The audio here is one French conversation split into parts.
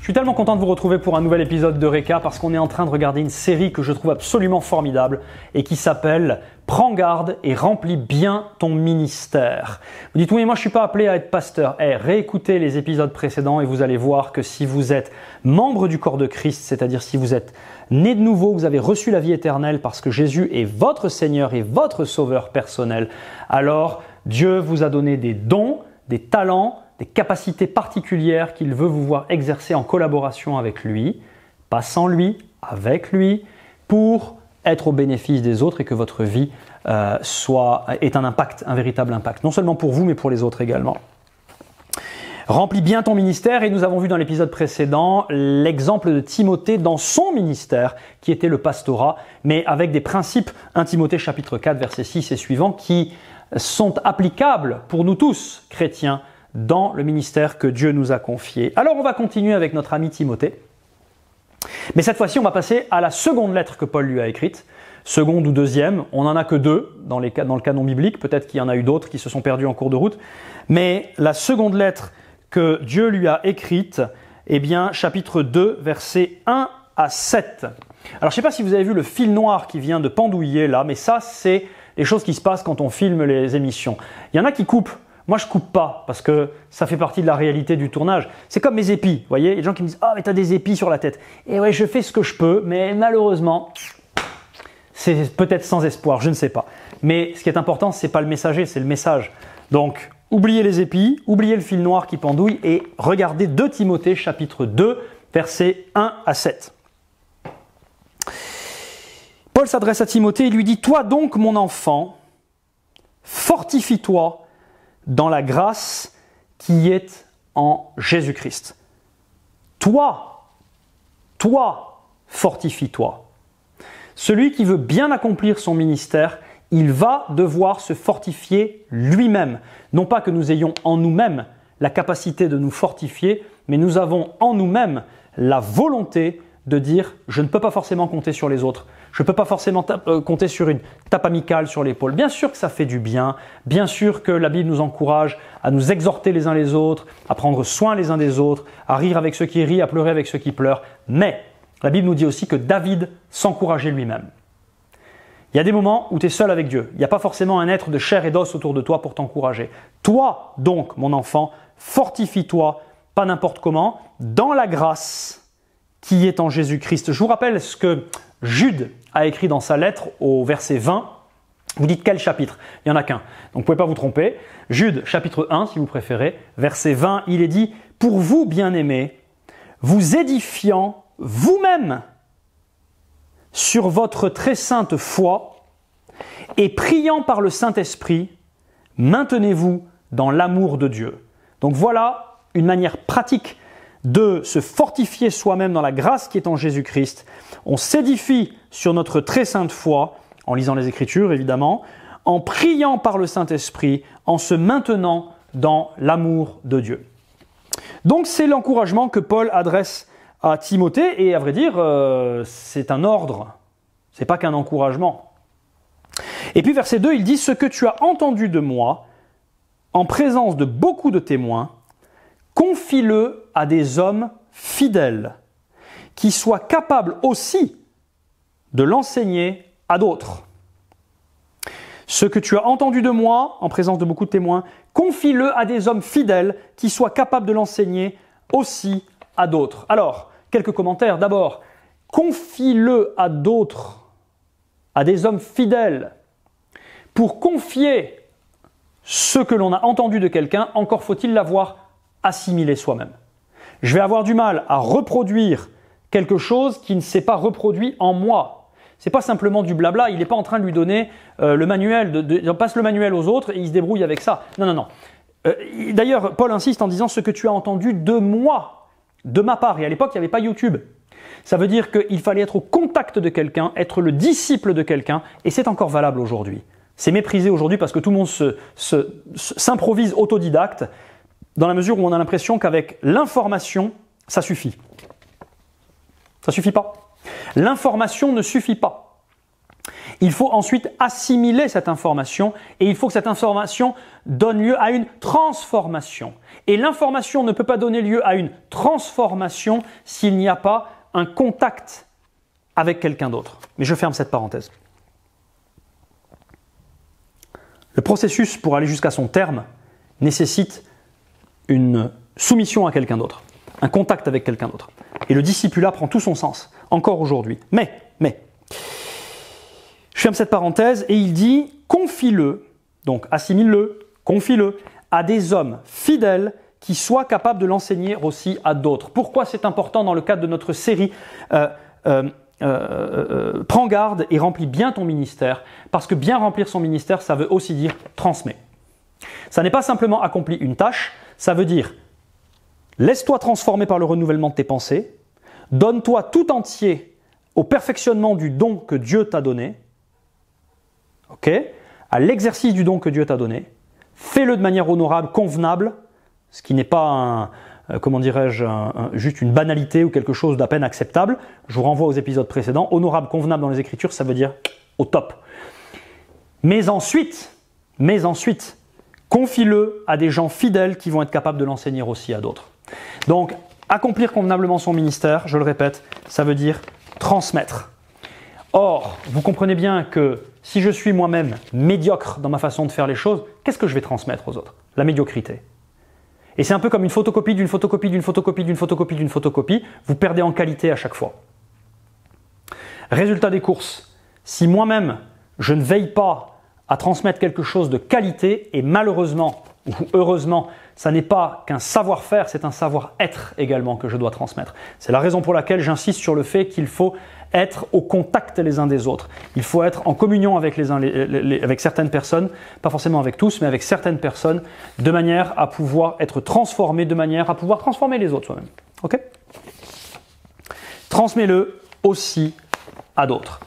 Je suis tellement content de vous retrouver pour un nouvel épisode de Reka parce qu'on est en train de regarder une série que je trouve absolument formidable et qui s'appelle « Prends garde et remplis bien ton ministère ». Vous dites « Oui, mais moi je ne suis pas appelé à être pasteur ». Réécoutez les épisodes précédents et vous allez voir que si vous êtes membre du corps de Christ, c'est-à-dire si vous êtes né de nouveau, vous avez reçu la vie éternelle parce que Jésus est votre Seigneur et votre Sauveur personnel, alors Dieu vous a donné des dons, des talents, des capacités particulières qu'il veut vous voir exercer en collaboration avec lui, pas sans lui, avec lui, pour être au bénéfice des autres et que votre vie ait un impact, un véritable impact, non seulement pour vous mais pour les autres également. Remplis bien ton ministère et nous avons vu dans l'épisode précédent l'exemple de Timothée dans son ministère qui était le pastorat, mais avec des principes, 1 Timothée chapitre 4 versets 6 et suivants qui sont applicables pour nous tous chrétiens dans le ministère que Dieu nous a confié. Alors on va continuer avec notre ami Timothée. Mais cette fois-ci, on va passer à la seconde lettre que Paul lui a écrite. Seconde ou deuxième, on n'en a que deux dans le canon biblique. Peut-être qu'il y en a eu d'autres qui se sont perdus en cours de route. Mais la seconde lettre que Dieu lui a écrite, eh bien, chapitre 2, versets 1 à 7. Alors, je ne sais pas si vous avez vu le fil noir qui vient de pendouiller là, mais ça, c'est les choses qui se passent quand on filme les émissions. Il y en a qui coupent. Moi, je coupe pas parce que ça fait partie de la réalité du tournage. C'est comme mes épis, vous voyez, il y a des gens qui me disent « Ah, mais t'as des épis sur la tête. » Et ouais, je fais ce que je peux, mais malheureusement, c'est peut-être sans espoir, je ne sais pas. Mais ce qui est important, c'est pas le messager, c'est le message. Donc, oubliez les épis, oubliez le fil noir qui pendouille et regardez 2 Timothée, chapitre 2, versets 1 à 7. Paul s'adresse à Timothée et lui dit « Toi donc, mon enfant, fortifie-toi dans la grâce qui est en Jésus-Christ. » Toi, fortifie-toi. Celui qui veut bien accomplir son ministère, il va devoir se fortifier lui-même. Non pas que nous ayons en nous-mêmes la capacité de nous fortifier, mais nous avons en nous-mêmes la volonté de dire « je ne peux pas forcément compter sur les autres ». Je ne peux pas forcément compter sur une tape amicale sur l'épaule. Bien sûr que ça fait du bien, bien sûr que la Bible nous encourage à nous exhorter les uns les autres, à prendre soin les uns des autres, à rire avec ceux qui rient, à pleurer avec ceux qui pleurent. Mais la Bible nous dit aussi que David s'encourageait lui-même. Il y a des moments où tu es seul avec Dieu. Il n'y a pas forcément un être de chair et d'os autour de toi pour t'encourager. Toi donc, mon enfant, fortifie-toi, pas n'importe comment, dans la grâce qui est en Jésus-Christ. Je vous rappelle ce que Jude a écrit dans sa lettre au verset 20. Vous dites quel chapitre? Il n'y en a qu'un. Donc vous ne pouvez pas vous tromper. Jude, chapitre 1, si vous préférez. Verset 20, il est dit « Pour vous, bien-aimés, vous édifiant vous-même sur votre très sainte foi et priant par le Saint-Esprit, maintenez-vous dans l'amour de Dieu. » Donc voilà une manière pratique de se fortifier soi-même dans la grâce qui est en Jésus-Christ. On s'édifie sur notre très sainte foi, en lisant les Écritures évidemment, en priant par le Saint-Esprit, en se maintenant dans l'amour de Dieu. Donc c'est l'encouragement que Paul adresse à Timothée, et à vrai dire, c'est un ordre, c'est pas qu'un encouragement. Et puis verset 2, il dit « Ce que tu as entendu de moi, en présence de beaucoup de témoins, confie-le à des hommes fidèles, qui soient capables aussi de l'enseigner à d'autres. Ce que tu as entendu de moi, en présence de beaucoup de témoins, confie-le à des hommes fidèles, qui soient capables de l'enseigner aussi à d'autres. » Alors, quelques commentaires. D'abord, confie-le à d'autres, à des hommes fidèles. Pour confier ce que l'on a entendu de quelqu'un, encore faut-il l'avoir assimilé soi-même. Je vais avoir du mal à reproduire quelque chose qui ne s'est pas reproduit en moi. C'est pas simplement du blabla, il n'est pas en train de lui donner le manuel, il passe le manuel aux autres et il se débrouille avec ça. Non, non, non. D'ailleurs, Paul insiste en disant ce que tu as entendu de moi, de ma part. Et à l'époque, il n'y avait pas YouTube. Ça veut dire qu'il fallait être au contact de quelqu'un, être le disciple de quelqu'un, et c'est encore valable aujourd'hui. C'est méprisé aujourd'hui parce que tout le monde s'improvise autodidacte, dans la mesure où on a l'impression qu'avec l'information, ça suffit. Ça suffit pas. L'information ne suffit pas. Il faut ensuite assimiler cette information et il faut que cette information donne lieu à une transformation. Et l'information ne peut pas donner lieu à une transformation s'il n'y a pas un contact avec quelqu'un d'autre. Mais je ferme cette parenthèse. Le processus pour aller jusqu'à son terme nécessite une soumission à quelqu'un d'autre, un contact avec quelqu'un d'autre. Et le discipulat prend tout son sens, encore aujourd'hui. Mais, je ferme cette parenthèse et il dit « confie-le », donc assimile-le, confie-le à des hommes fidèles qui soient capables de l'enseigner aussi à d'autres. Pourquoi c'est important dans le cadre de notre série prends garde et remplis bien ton ministère, parce que bien remplir son ministère, ça veut aussi dire transmet. Ça n'est pas simplement accomplir une tâche, ça veut dire laisse-toi transformer par le renouvellement de tes pensées, donne-toi tout entier au perfectionnement du don que Dieu t'a donné, à l'exercice du don que Dieu t'a donné, fais-le de manière honorable, convenable, ce qui n'est pas juste une banalité ou quelque chose d'à peine acceptable. Je vous renvoie aux épisodes précédents. Honorable, convenable dans les Écritures, ça veut dire au top. Mais ensuite, confie-le à des gens fidèles qui vont être capables de l'enseigner aussi à d'autres. Donc, accomplir convenablement son ministère, je le répète, ça veut dire transmettre. Or, vous comprenez bien que si je suis moi-même médiocre dans ma façon de faire les choses, qu'est-ce que je vais transmettre aux autres? La médiocrité. Et c'est un peu comme une photocopie d'une photocopie d'une photocopie d'une photocopie d'une photocopie. Vous perdez en qualité à chaque fois. Résultat des courses. Si moi-même, je ne veille pas à transmettre quelque chose de qualité, et malheureusement ou heureusement, ça n'est pas qu'un savoir-faire, c'est un savoir-être également que je dois transmettre. C'est la raison pour laquelle j'insiste sur le fait qu'il faut être au contact les uns des autres. Il faut être en communion avec avec certaines personnes, pas forcément avec tous, mais avec certaines personnes, de manière à pouvoir être transformé, de manière à pouvoir transformer les autres soi-même. Ok ? Transmets-le aussi à d'autres.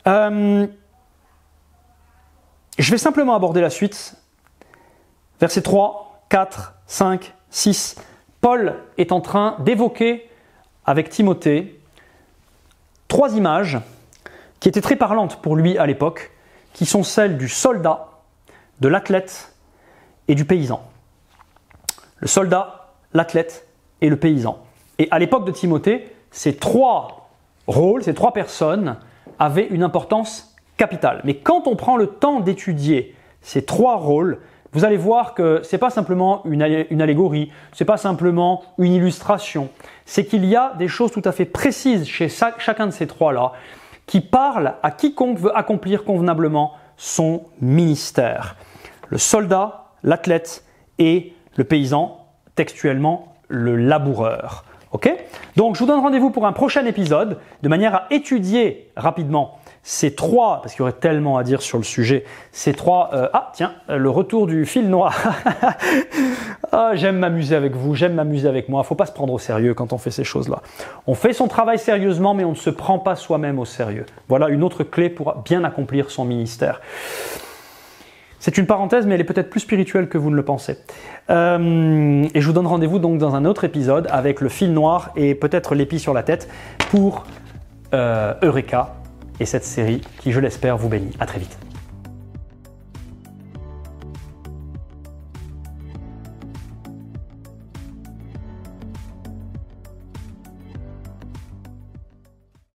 Je vais simplement aborder la suite. Versets 3, 4, 5, 6. Paul est en train d'évoquer avec Timothée 3 images qui étaient très parlantes pour lui à l'époque, qui sont celles du soldat, de l'athlète et du paysan. Le soldat, l'athlète et le paysan. Et à l'époque de Timothée, ces 3 rôles, ces 3 personnes avaient une importance capitale. Mais quand on prend le temps d'étudier ces 3 rôles, vous allez voir que ce n'est pas simplement une allégorie, ce n'est pas simplement une illustration, c'est qu'il y a des choses tout à fait précises chez chacun de ces 3-là qui parlent à quiconque veut accomplir convenablement son ministère. Le soldat, l'athlète et le paysan, textuellement le laboureur. Okay ? Donc je vous donne rendez-vous pour un prochain épisode de manière à étudier rapidement ces 3, parce qu'il y aurait tellement à dire sur le sujet, ces 3... le retour du fil noir. J'aime m'amuser avec vous, j'aime m'amuser avec moi. Il ne faut pas se prendre au sérieux quand on fait ces choses-là. On fait son travail sérieusement, mais on ne se prend pas soi-même au sérieux. Voilà une autre clé pour bien accomplir son ministère. C'est une parenthèse, mais elle est peut-être plus spirituelle que vous ne le pensez. Et je vous donne rendez-vous donc dans un autre épisode avec le fil noir et peut-être l'épi sur la tête pour Eureka et cette série qui, je l'espère, vous bénit. À très vite.